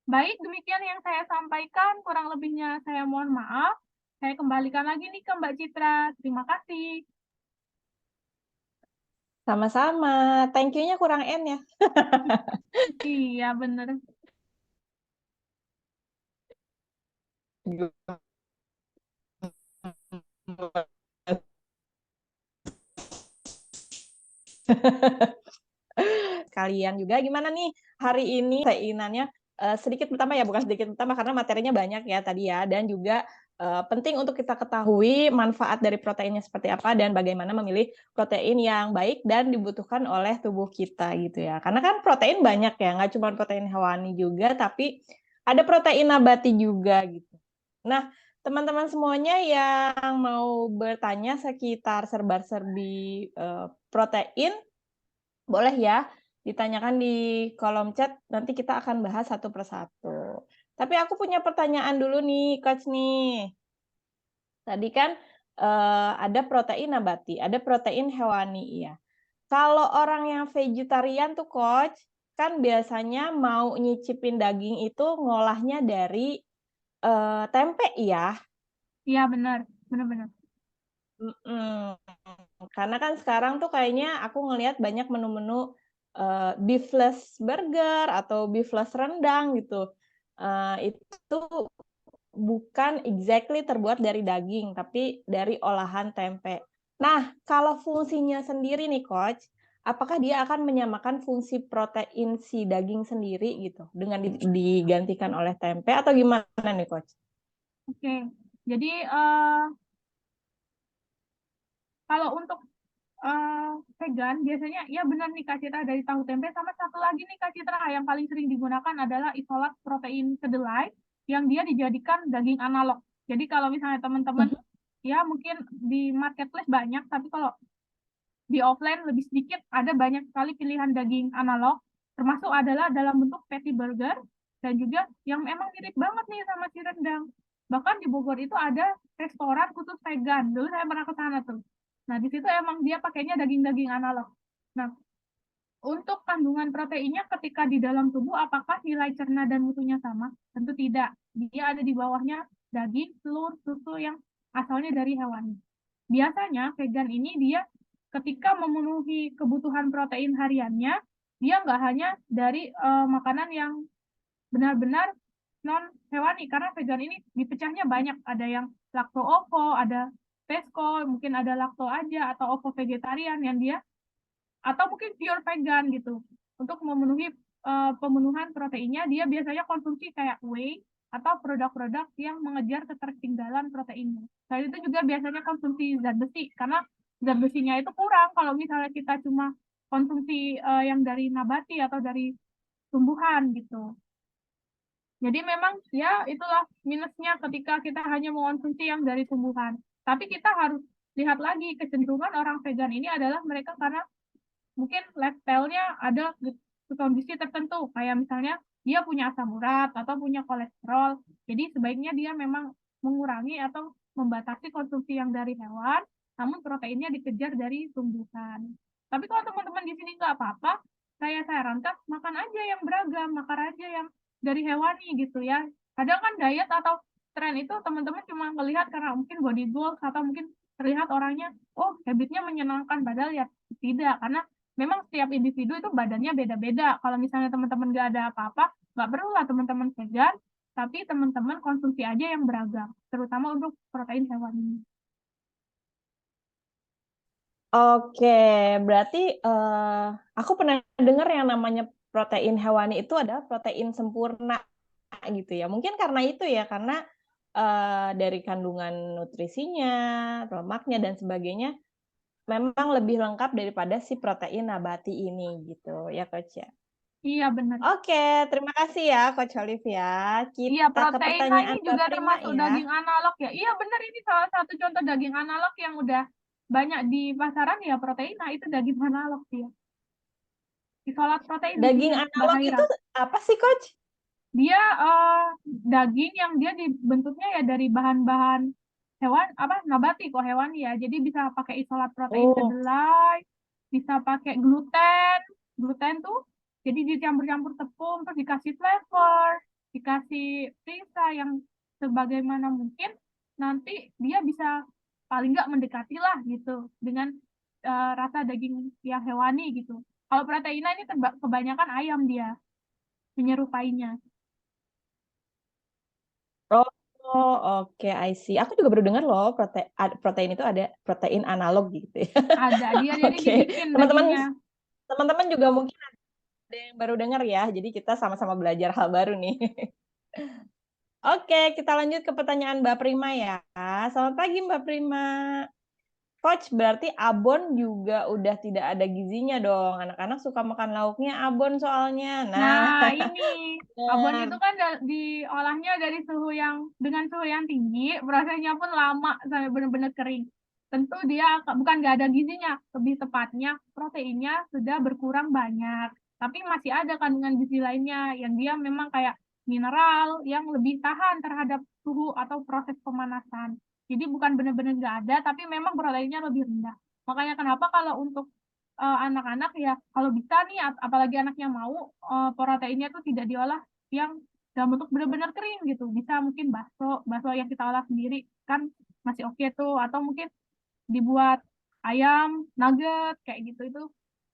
Baik, demikian yang saya sampaikan. Kurang lebihnya saya mohon maaf. Saya kembalikan lagi nih ke Mbak Citra. Terima kasih. Sama-sama. Thank you-nya kurang N ya. Iya, bener. Kalian juga gimana nih hari ini keinginannya sedikit pertama ya, bukan sedikit pertama karena materinya banyak ya tadi ya, dan juga penting untuk kita ketahui manfaat dari proteinnya seperti apa dan bagaimana memilih protein yang baik dan dibutuhkan oleh tubuh kita gitu ya. Karena kan protein banyak ya, nggak cuma protein hewani juga, tapi ada protein nabati juga gitu. Nah, teman-teman semuanya yang mau bertanya sekitar serba-serbi protein, boleh ya ditanyakan di kolom chat, nanti kita akan bahas satu persatu. Tapi aku punya pertanyaan dulu nih, Coach nih. Tadi kan ada protein nabati, ada protein hewani, ya. Kalau orang yang vegetarian tuh, Coach, kan biasanya mau nyicipin daging itu ngolahnya dari tempe ya. Iya benar, benar-benar. Karena kan sekarang tuh kayaknya aku ngelihat banyak menu-menu beefless burger atau beefless rendang gitu. Itu bukan exactly terbuat dari daging, tapi dari olahan tempe. Nah, kalau fungsinya sendiri nih, Coach, apakah dia akan menyamakan fungsi protein si daging sendiri gitu dengan digantikan oleh tempe atau gimana nih, Coach? Oke, jadi kalau untuk vegan biasanya ya benar nih Kak Citra, dari tahu tempe. Sama satu lagi nih Kak Citra, yang paling sering digunakan adalah isolat protein kedelai yang dia dijadikan daging analog. Jadi kalau misalnya teman-teman ya mungkin di marketplace banyak, tapi kalau di offline lebih sedikit, ada banyak sekali pilihan daging analog, termasuk adalah dalam bentuk patty burger dan juga yang emang mirip banget nih sama si rendang. Bahkan di Bogor itu ada restoran khusus vegan. Dulu saya pernah ke sana tuh. Nah, di situ emang dia pakainya daging-daging analog. Nah, untuk kandungan proteinnya ketika di dalam tubuh, apakah nilai cerna dan mutunya sama? Tentu tidak. Dia ada di bawahnya daging, telur, susu yang asalnya dari hewan. Biasanya vegan ini dia ketika memenuhi kebutuhan protein hariannya, dia nggak hanya dari makanan yang benar-benar non hewani, karena vegan ini dipecahnya banyak, ada yang lakto ovo, ada pesco, mungkin ada lakto aja atau ovo vegetarian yang dia, atau mungkin pure vegan gitu. Untuk memenuhi pemenuhan proteinnya, dia biasanya konsumsi kayak whey atau produk-produk yang mengejar ketertinggalan proteinnya. Selain itu juga biasanya konsumsi zat besi, karena zat besinya itu kurang kalau misalnya kita cuma konsumsi yang dari nabati atau dari tumbuhan gitu. Jadi memang ya itulah minusnya ketika kita hanya mengonsumsi yang dari tumbuhan. Tapi kita harus lihat lagi kecenderungan orang vegan ini adalah mereka karena mungkin lifestyle-nya ada kondisi tertentu, kayak misalnya dia punya asam urat atau punya kolesterol. Jadi sebaiknya dia memang mengurangi atau membatasi konsumsi yang dari hewan, namun proteinnya dikejar dari tumbuhan. Tapi kalau teman-teman di sini nggak apa-apa, saya sarankan makan aja yang beragam, makan aja yang dari hewani gitu ya. Kadang kan diet atau tren itu teman-teman cuma melihat karena mungkin body goals atau mungkin terlihat orangnya, oh habitnya menyenangkan, padahal ya tidak, karena memang setiap individu itu badannya beda-beda. Kalau misalnya teman-teman nggak ada apa-apa, nggak perlu lah teman-teman vegan, tapi teman-teman konsumsi aja yang beragam, terutama untuk protein hewani. Oke, berarti aku pernah dengar yang namanya protein hewani itu adalah protein sempurna gitu ya. Mungkin karena itu ya, karena dari kandungan nutrisinya, lemaknya dan sebagainya memang lebih lengkap daripada si protein nabati ini gitu ya, Coach ya. Iya benar. Oke, terima kasih ya Coach Olivia. Iya, Kita ke protein pertanyaan ini juga kelima termasuk ya. daging analog ya. Iya benar, ini salah satu contoh daging analog yang udah banyak di pasaran ya, protein. Nah, itu daging analog dia. Isolat protein Daging namanya, Mbak analog Haira. itu apa sih, Coach? Dia daging yang dia dibentuknya ya dari bahan-bahan hewan, apa, nabati kok, hewani ya. Jadi bisa pakai isolat protein Oh, kedelai, bisa pakai gluten. Gluten tuh jadi dicampur-campur tepung, terus dikasih flavor, dikasih perisa yang sebagaimana mungkin, nanti dia bisa paling nggak mendekati lah gitu dengan rasa daging yang hewani gitu. Kalau proteinnya ini kebanyakan ayam dia menyerupainya. oh, oke, I see. Aku juga baru dengar loh protein itu ada protein analog gitu ya. Ada dia, jadi Oke, dibikin teman-teman dagingnya. teman-teman juga mungkin yang baru dengar ya, jadi kita sama-sama belajar hal baru nih. Oke, kita lanjut ke pertanyaan Mbak Prima ya. Selamat pagi Mbak Prima. Coach, berarti abon juga udah tidak ada gizinya dong. Anak-anak suka makan lauknya abon soalnya. Nah, ini abon itu Benar. kan diolahnya dari dengan suhu yang tinggi, prosesnya pun lama sampai benar-benar kering. Tentu dia bukan nggak ada gizinya, lebih tepatnya proteinnya sudah berkurang banyak. Tapi masih ada kandungan gizi lainnya yang dia memang kayak mineral yang lebih tahan terhadap suhu atau proses pemanasan. Jadi bukan benar-benar nggak ada, tapi memang proteinnya lebih rendah. Makanya kenapa kalau untuk anak-anak ya kalau bisa nih apalagi anaknya mau proteinnya tuh tidak diolah yang dalam bentuk benar-benar kering gitu, bisa mungkin bakso yang kita olah sendiri kan masih oke tuh, atau mungkin dibuat ayam nugget kayak gitu, itu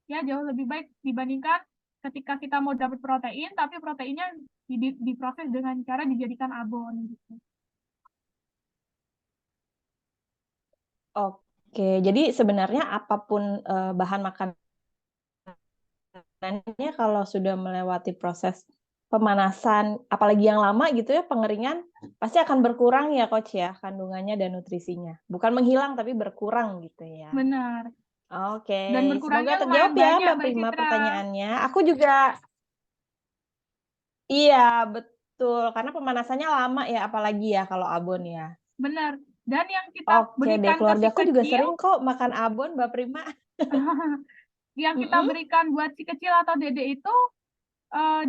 ya jauh lebih baik dibandingkan ketika kita mau dapat protein tapi proteinnya diproses dengan cara dijadikan abon gitu. Oke, jadi sebenarnya apapun bahan makanannya kalau sudah melewati proses pemanasan, apalagi yang lama gitu ya, pengeringan, pasti akan berkurang ya Coach ya, kandungannya dan nutrisinya. Bukan menghilang, tapi berkurang gitu ya. Benar, Oke, dan semoga berkurangnya terjawab lumayan ya banyak Mbak Mbak Prima Citra. pertanyaannya. Aku juga, iya betul, karena pemanasannya lama ya, apalagi ya kalau abon ya. Benar, dan yang kita Oke deh, berikan ke si keluargaku juga kecil sering kok makan abon Mbak Prima. yang kita Mm-mm. berikan buat si kecil atau dede itu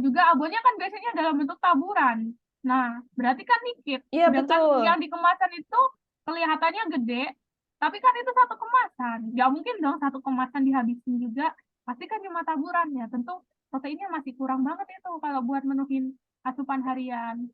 juga abonnya kan biasanya dalam bentuk taburan. Nah, berarti kan dikit. Iya Sedangkan betul. yang di kemasan itu kelihatannya gede, tapi kan itu satu kemasan. Nggak mungkin dong satu kemasan dihabisin juga. Pasti kan cuma taburan ya. Tentu proteinnya masih kurang banget itu kalau buat menuhin asupan harian.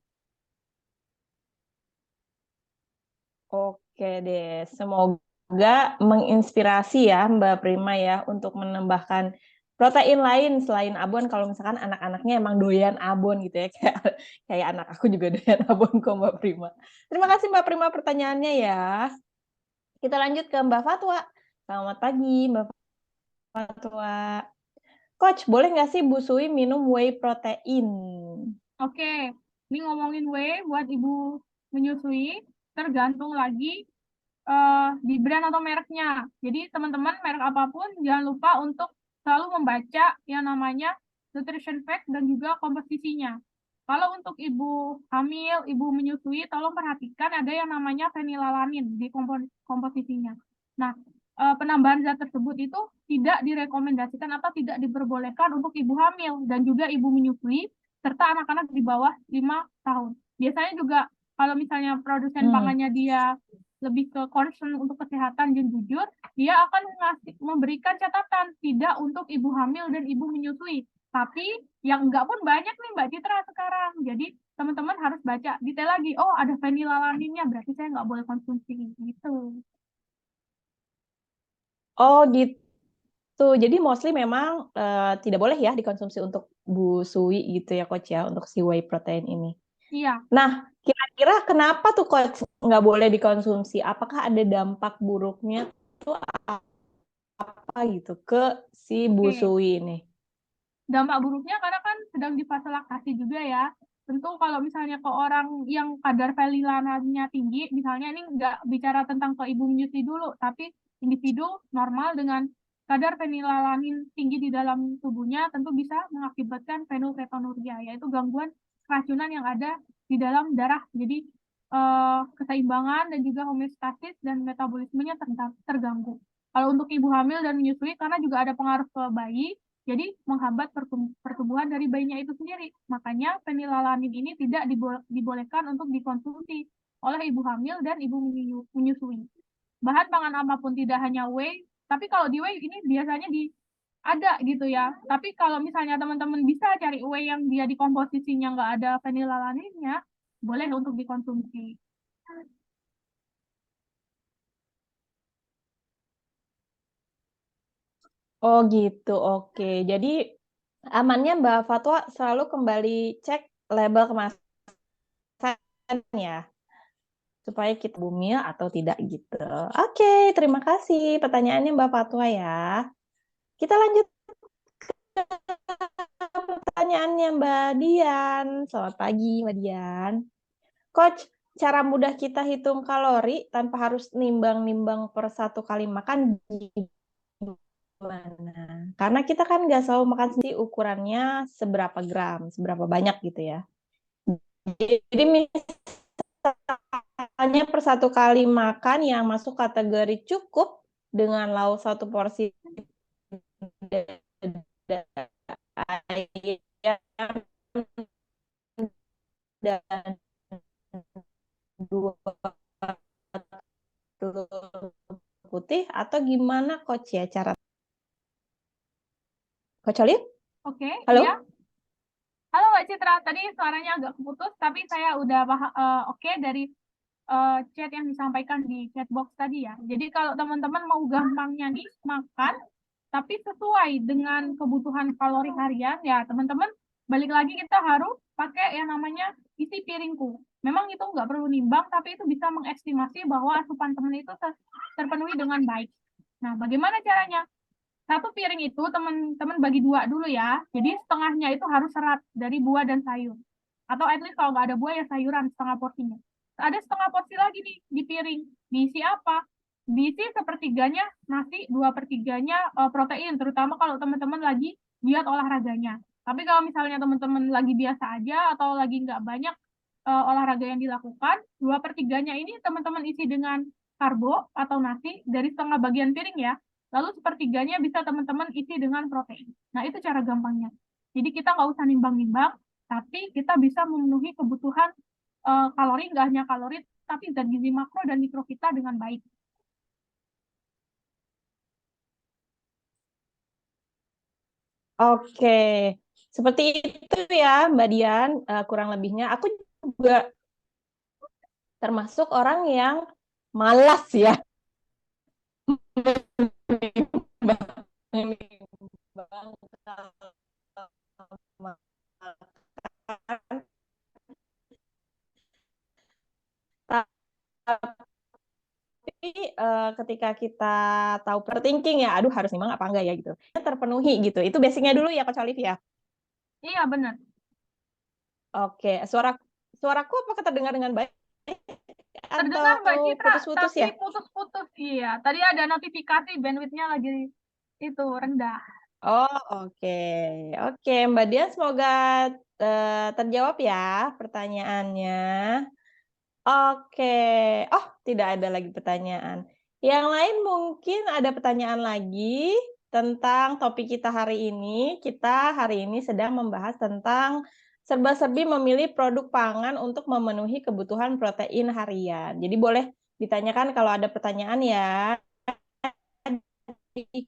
Oke deh, semoga menginspirasi ya Mbak Prima ya untuk menambahkan protein lain selain abon kalau misalkan anak-anaknya emang doyan abon gitu ya, kayak anak aku juga doyan abon kok Mbak Prima. Terima kasih Mbak Prima pertanyaannya ya. Kita lanjut ke Mbak Fatwa. Selamat pagi Mbak Fatwa. Coach, boleh nggak sih busui minum whey protein? Oke, ini ngomongin whey buat ibu menyusui, tergantung lagi di brand atau mereknya. Jadi teman-teman merek apapun jangan lupa untuk selalu membaca yang namanya nutrition fact dan juga komposisinya. Kalau untuk ibu hamil, ibu menyusui, tolong perhatikan ada yang namanya fenilalanin di komposisinya. Nah, penambahan zat tersebut itu tidak direkomendasikan atau tidak diperbolehkan untuk ibu hamil dan juga ibu menyusui serta anak-anak di bawah 5 tahun. Biasanya juga kalau misalnya produsen pangannya dia lebih ke concern untuk kesehatan dan jujur, dia akan memberikan catatan tidak untuk ibu hamil dan ibu menyusui. Tapi yang enggak pun banyak nih Mbak Citra sekarang. Jadi teman-teman harus baca detail lagi. Oh, ada fenilalaninnya, berarti saya nggak boleh konsumsi gitu. Oh gitu. Jadi mostly memang tidak boleh ya dikonsumsi untuk busui gitu ya Coach ya, untuk si whey protein ini. Iya. Nah, kira-kira kenapa tuh Coach nggak boleh dikonsumsi? Apakah ada dampak buruknya tuh apa gitu ke si busui ini? Dampak buruknya karena kan sedang di fase laktasi juga ya. Tentu kalau misalnya ke orang yang kadar fenilalannya tinggi, misalnya ini nggak bicara tentang ke ibu menyusui dulu, tapi individu normal dengan kadar fenilalanin tinggi di dalam tubuhnya tentu bisa mengakibatkan fenilketonuria, yaitu gangguan keracunan yang ada di dalam darah. Jadi keseimbangan dan juga homeostasis dan metabolismenya terganggu. Kalau untuk ibu hamil dan menyusui, karena juga ada pengaruh ke bayi, jadi menghambat pertumbuhan dari bayinya itu sendiri. Makanya fenilalanin ini tidak dibolehkan untuk dikonsumsi oleh ibu hamil dan ibu menyusui. Bahan pangan apapun, tidak hanya whey, tapi kalau di whey ini biasanya ada gitu ya. Tapi kalau misalnya teman-teman bisa cari whey yang dia di komposisinya nggak ada fenilalaninnya, boleh untuk dikonsumsi. Oh gitu, oke. Jadi amannya Mbak Fatwa selalu kembali cek label kemasan ya, supaya kita bumi atau tidak gitu. Oke, terima kasih pertanyaannya Mbak Fatwa ya. Kita lanjut pertanyaannya Mbak Dian. Selamat pagi Mbak Dian. Coach, cara mudah kita hitung kalori tanpa harus nimbang-nimbang per satu kali makan gimana? Karena kita kan nggak selalu makan sendiri ukurannya seberapa gram, seberapa banyak gitu ya. Jadi misalnya per satu kali makan yang masuk kategori cukup dengan lauk satu porsi ayam dan dua telur putih atau gimana Coach ya cara Coach Olive? Oke, Halo? iya. Halo Mbak Citra, tadi suaranya agak keputus, tapi saya udah oke dari chat yang disampaikan di chat box tadi ya. Jadi kalau teman-teman mau gampangnya nih makan, tapi sesuai dengan kebutuhan kalori harian, ya teman-teman balik lagi kita harus pakai yang namanya isi piringku. Memang itu nggak perlu nimbang, tapi itu bisa mengestimasi bahwa asupan teman itu terpenuhi dengan baik. Nah, bagaimana caranya? Satu piring itu teman-teman bagi dua dulu ya. Jadi setengahnya itu harus serat dari buah dan sayur. Atau at least kalau nggak ada buah ya sayuran setengah porsinya. Ada setengah porsi lagi nih di piring. Diisi apa? Diisi sepertiganya nasi, dua pertiganya protein. Terutama kalau teman-teman lagi giat olahraganya. Tapi kalau misalnya teman-teman lagi biasa aja atau lagi nggak banyak olahraga yang dilakukan, dua pertiganya ini teman-teman isi dengan karbo atau nasi dari setengah bagian piring ya. Lalu sepertiganya bisa teman-teman isi dengan protein. Nah, itu cara gampangnya. Jadi kita nggak usah nimbang-nimbang, tapi kita bisa memenuhi kebutuhan kalori, nggak hanya kalori, tapi zat gizi makro dan mikro kita dengan baik. Oke, seperti itu ya Mbak Dian, kurang lebihnya. Aku juga termasuk orang yang malas ya. Menimbang makan. Tapi ketika kita tahu overthinking ya, aduh harus nimbang apa enggak ya gitu. Terpenuhi gitu. Itu basicnya dulu ya Coach Olive ya. Iya, benar. Oke, suaraku apakah terdengar dengan baik Terdengar Mbak atau Citra, putus-putus tapi ya? putus-putus. Iya, tadi ada notifikasi bandwidth-nya lagi itu rendah. Oh, oke. Oke, Mbak Dian semoga terjawab ya pertanyaannya. Oke. Oh, tidak ada lagi pertanyaan. Yang lain mungkin ada pertanyaan lagi tentang topik kita hari ini. Kita hari ini sedang membahas tentang serba-serbi memilih produk pangan untuk memenuhi kebutuhan protein harian. Jadi boleh ditanyakan kalau ada pertanyaan ya di